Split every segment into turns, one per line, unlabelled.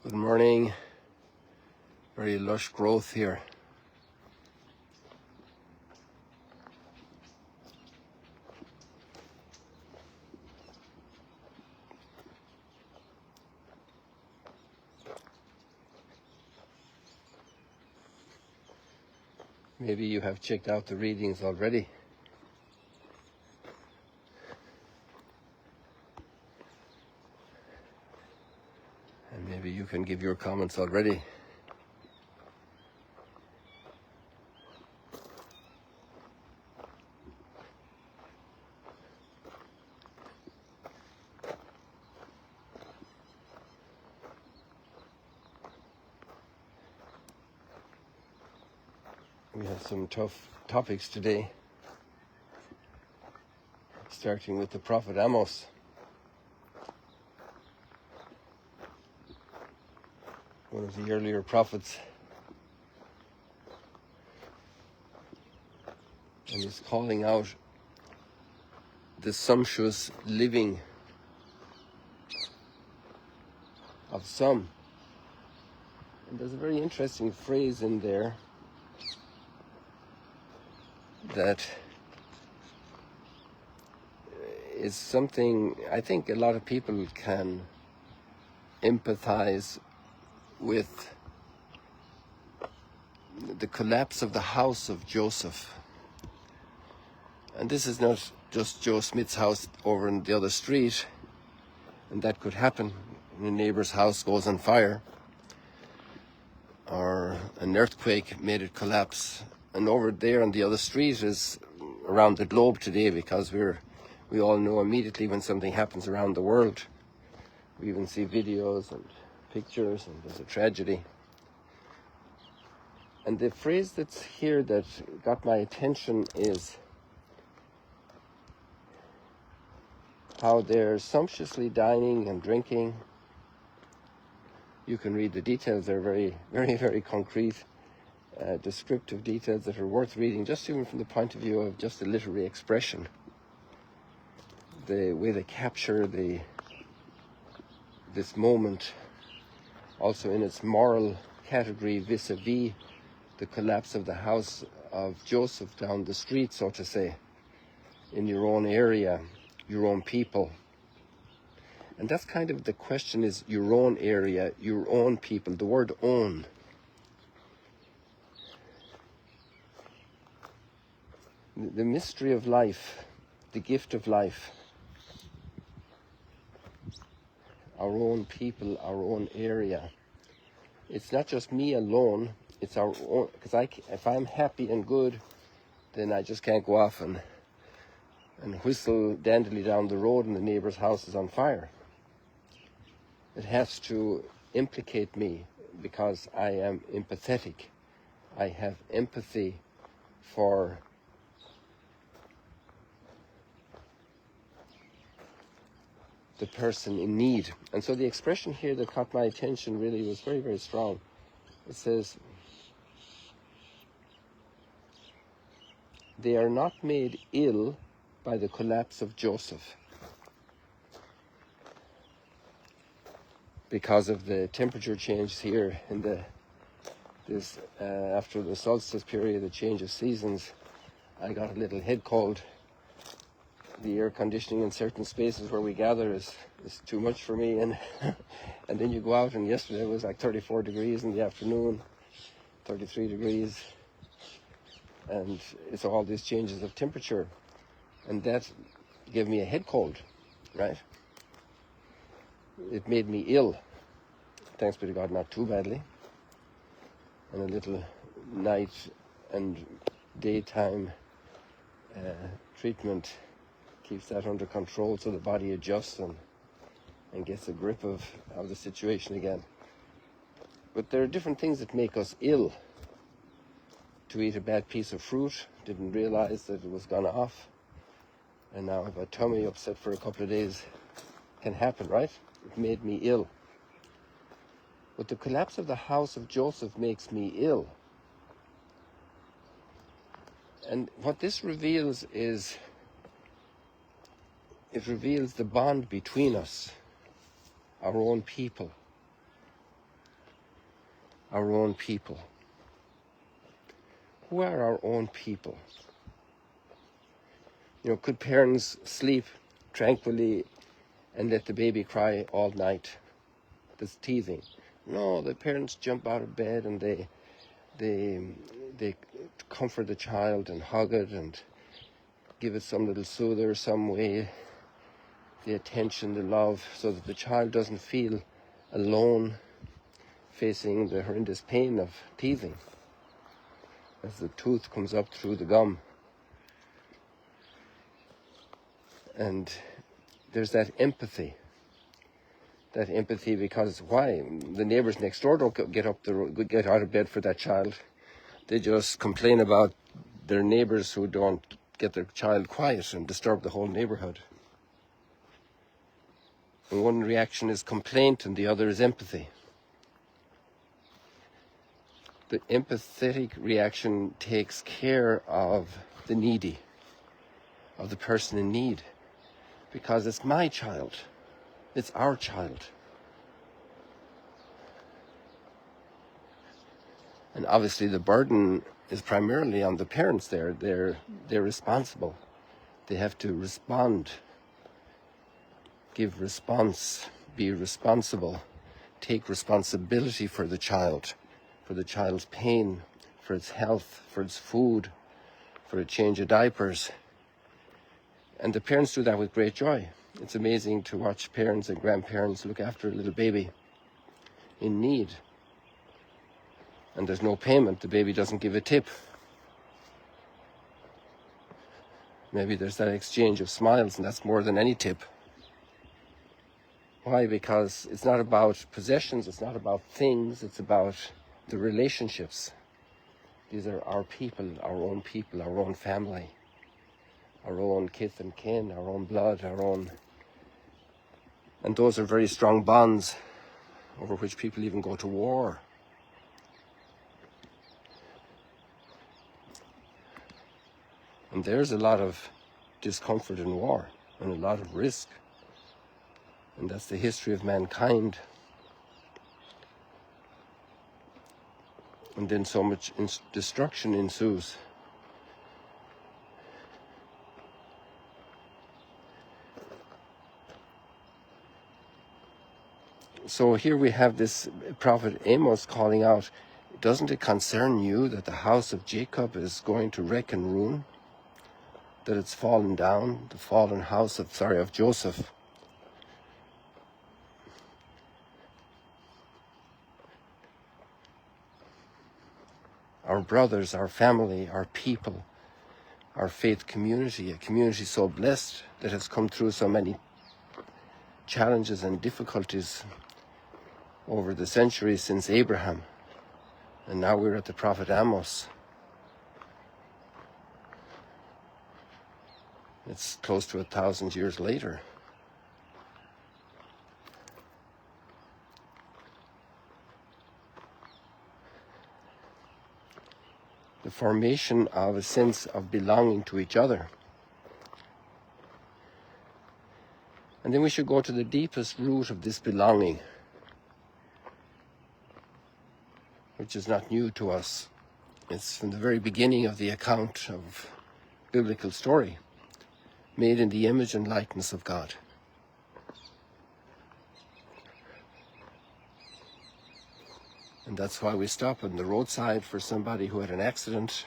Good morning. Very lush growth here. Maybe you have checked out the readings already. And maybe you can give your comments already. We have some tough topics today, starting with the prophet Amos. One of the earlier prophets. And he's calling out the sumptuous living of some. And there's a very interesting phrase in there that is something I think a lot of people can empathize with. The collapse of the house of Joseph. And this is not just Joe Smith's house over in the other street, and that could happen. A neighbor's house goes on fire, or an earthquake made it collapse. And over there on the other street is around the globe today, because we all know immediately when something happens around the world. We even see videos and pictures, and there's a tragedy. And the phrase that's here that got my attention is how they're sumptuously dining and drinking. You can read the details. They're very, very, very concrete, descriptive details that are worth reading, just even from the point of view of just a literary expression. The way they capture this moment, also in its moral category vis-a-vis the collapse of the house of Joseph down the street, so to say, in your own area, your own people. And that's kind of the question, is your own area, your own people, the word own. The mystery of life, the gift of life, our own people, our own area. It's not just me alone, it's our own, because if I'm happy and good, then I just can't go off and whistle dandily down the road and the neighbor's house is on fire. It has to implicate me, because I am empathetic. I have empathy for the person in need. And so the expression here that caught my attention really was very, very strong. It says, they are not made ill by the collapse of Joseph, because of the temperature change here in after the solstice period, the change of seasons. I got a little head cold. The air conditioning in certain spaces where we gather is too much for me, and and then you go out, and yesterday it was like 34 degrees in the afternoon, 33 degrees, and it's all these changes of temperature, and that gave me a head cold, right? It made me ill. Thanks be to God, not too badly. And a little night and daytime treatment keeps that under control, so the body adjusts and gets a grip of the situation again. But there are different things that make us ill. To eat a bad piece of fruit, didn't realize that it was gone off, and now have a tummy upset for a couple of days. Can happen, right? It made me ill. But the collapse of the house of Joseph makes me ill. And what this reveals is, it reveals the bond between us, our own people. our own people. Who are our own people? You know, could parents sleep tranquilly and let the baby cry all night? That's teething. No, the parents jump out of bed and they comfort the child and hug it and give it some little soother, some way, the attention, the love, so that the child doesn't feel alone facing the horrendous pain of teething as the tooth comes up through the gum. And there's that empathy because why? The neighbors next door don't get out of bed for that child. They just complain about their neighbors who don't get their child quiet and disturb the whole neighborhood. And one reaction is complaint and the other is empathy. The empathetic reaction takes care of the needy, of the person in need, because it's my child, it's our child. And obviously the burden is primarily on the parents there. They're responsible. They have to respond, give response, be responsible, take responsibility for the child's pain, for its health, for its food, for a change of diapers. And the parents do that with great joy. It's amazing to watch parents and grandparents look after a little baby in need. And there's no payment. The baby doesn't give a tip. Maybe there's that exchange of smiles, and that's more than any tip. Why? Because it's not about possessions, it's not about things, it's about the relationships. These are our people, our own family, our own kith and kin, our own blood, and those are very strong bonds over which people even go to war. And there's a lot of discomfort in war and a lot of risk. And that's the history of mankind. And then so much destruction ensues. So here we have this prophet Amos calling out, doesn't it concern you that the house of Jacob is going to wreck and ruin? That it's fallen down, the fallen house of Joseph. Our brothers, our family, our people, our faith community, a community so blessed that has come through so many challenges and difficulties over the centuries since Abraham. And now we're at the prophet Amos. It's close to 1,000 years later. The formation of a sense of belonging to each other. And then we should go to the deepest root of this belonging, which is not new to us. It's from the very beginning of the account of biblical story, made in the image and likeness of God. And that's why we stop on the roadside for somebody who had an accident,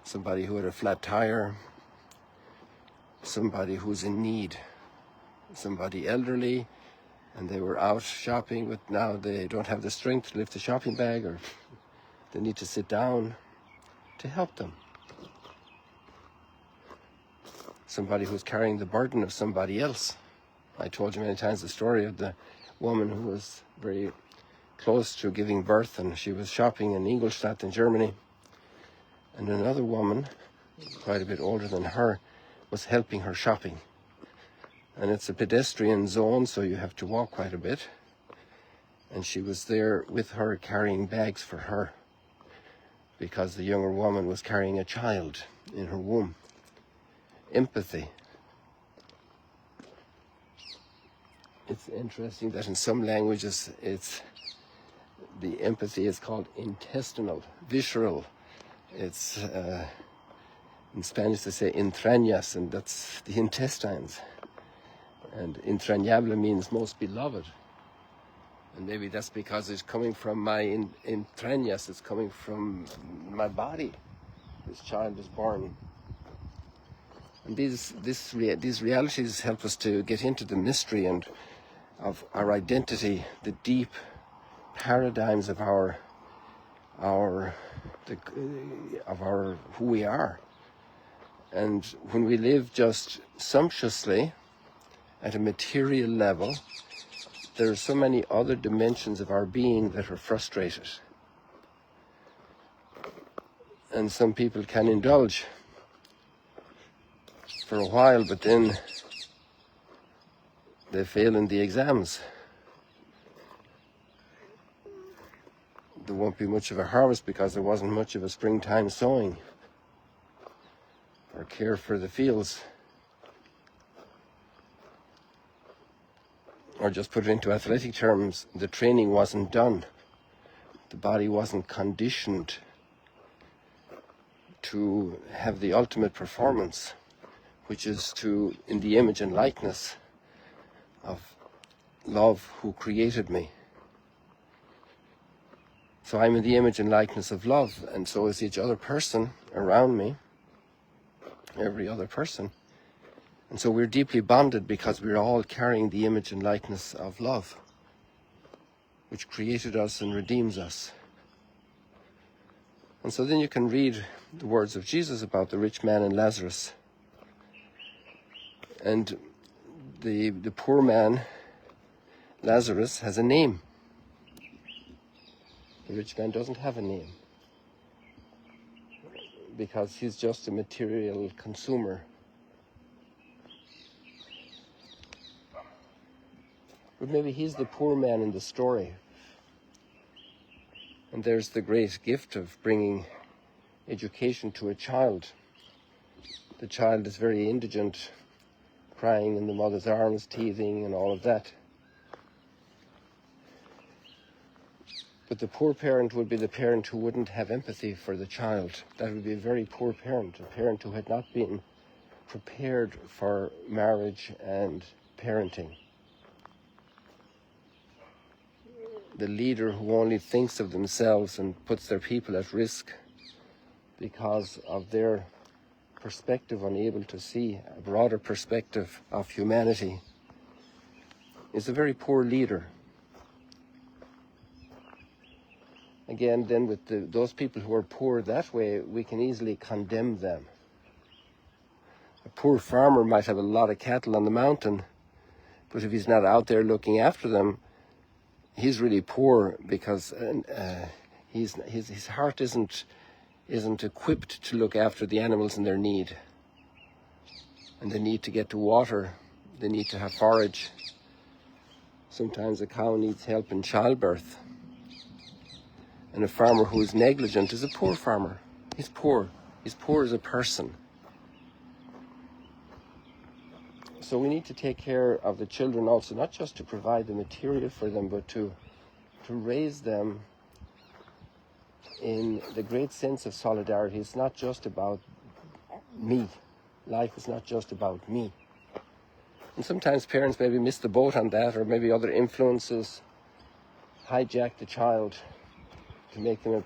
somebody who had a flat tire, somebody who's in need, somebody elderly, and they were out shopping, but now they don't have the strength to lift the shopping bag, or they need to sit down, to help them. Somebody who's carrying the burden of somebody else. I told you many times the story of the woman who was very close to giving birth, and she was shopping in Ingolstadt in Germany, and another woman, quite a bit older than her, was helping her shopping. And it's a pedestrian zone, so you have to walk quite a bit, and she was there with her carrying bags for her because the younger woman was carrying a child in her womb. Empathy. It's interesting that in some languages the empathy is called intestinal, visceral. It's in Spanish they say entrañas, and that's the intestines. And entrañable means most beloved. And maybe that's because it's coming from my entrañas, it's coming from my body. This child is born. And these realities help us to get into the mystery and of our identity, the deep paradigms of our who we are. And when we live just sumptuously at a material level, there are so many other dimensions of our being that are frustrated. And some people can indulge for a while, but then they fail in the exams. There won't be much of a harvest because there wasn't much of a springtime sowing or care for the fields. Or just put it into athletic terms, the training wasn't done. The body wasn't conditioned to have the ultimate performance, which is to, in the image and likeness of love who created me. So I'm in the image and likeness of love, and so is each other person around me, every other person. And so we're deeply bonded because we're all carrying the image and likeness of love, which created us and redeems us. And so then you can read the words of Jesus about the rich man and Lazarus. And the poor man, Lazarus, has a name. The rich man doesn't have a name because he's just a material consumer. But maybe he's the poor man in the story. And there's the great gift of bringing education to a child. The child is very indigent, crying in the mother's arms, teething and all of that. But the poor parent would be the parent who wouldn't have empathy for the child. That would be a very poor parent, a parent who had not been prepared for marriage and parenting. The leader who only thinks of themselves and puts their people at risk because of their perspective, unable to see a broader perspective of humanity, is a very poor leader. Again, then with those people who are poor that way, we can easily condemn them. A poor farmer might have a lot of cattle on the mountain, but if he's not out there looking after them, he's really poor because his heart isn't equipped to look after the animals in their need. And they need to get to water, they need to have forage. Sometimes a cow needs help in childbirth. And a farmer who is negligent is a poor farmer. He's poor. He's poor as a person. So we need to take care of the children also, not just to provide the material for them, but to raise them in the great sense of solidarity. It's not just about me. Life is not just about me. And sometimes parents maybe miss the boat on that, or maybe other influences hijack the child to make them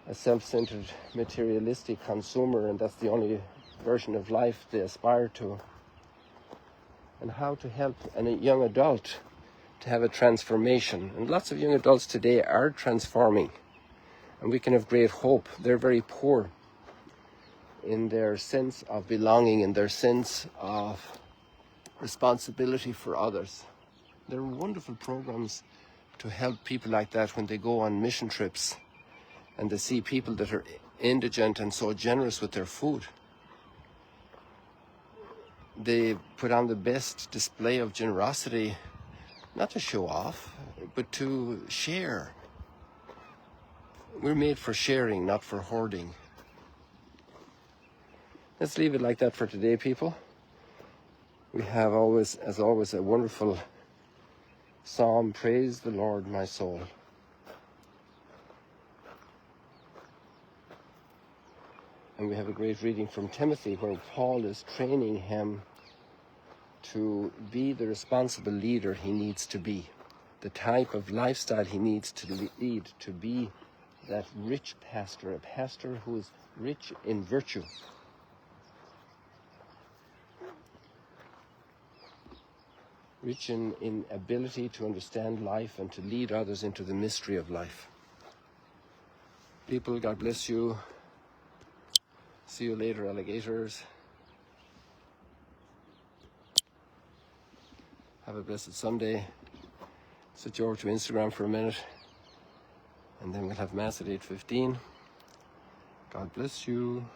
a self-centered, materialistic consumer, and that's the only version of life they aspire to. And how to help a young adult to have a transformation. And lots of young adults today are transforming, and we can have great hope. They're very poor in their sense of belonging, in their sense of responsibility for others. There are wonderful programs to help people like that when they go on mission trips and they see people that are indigent and so generous with their food. They put on the best display of generosity, not to show off, but to share. We're made for sharing, not for hoarding. Let's leave it like that for today, people. We have always, as always, a wonderful psalm, praise the Lord, my soul. And we have a great reading from Timothy where Paul is training him to be the responsible leader he needs to be, the type of lifestyle he needs to lead, to be that rich pastor, a pastor who is rich in virtue. Rich in ability to understand life and to lead others into the mystery of life. People, God bless you. See you later, alligators. Have a blessed Sunday. Switch over to Instagram for a minute, and then we'll have Mass at 8:15. God bless you.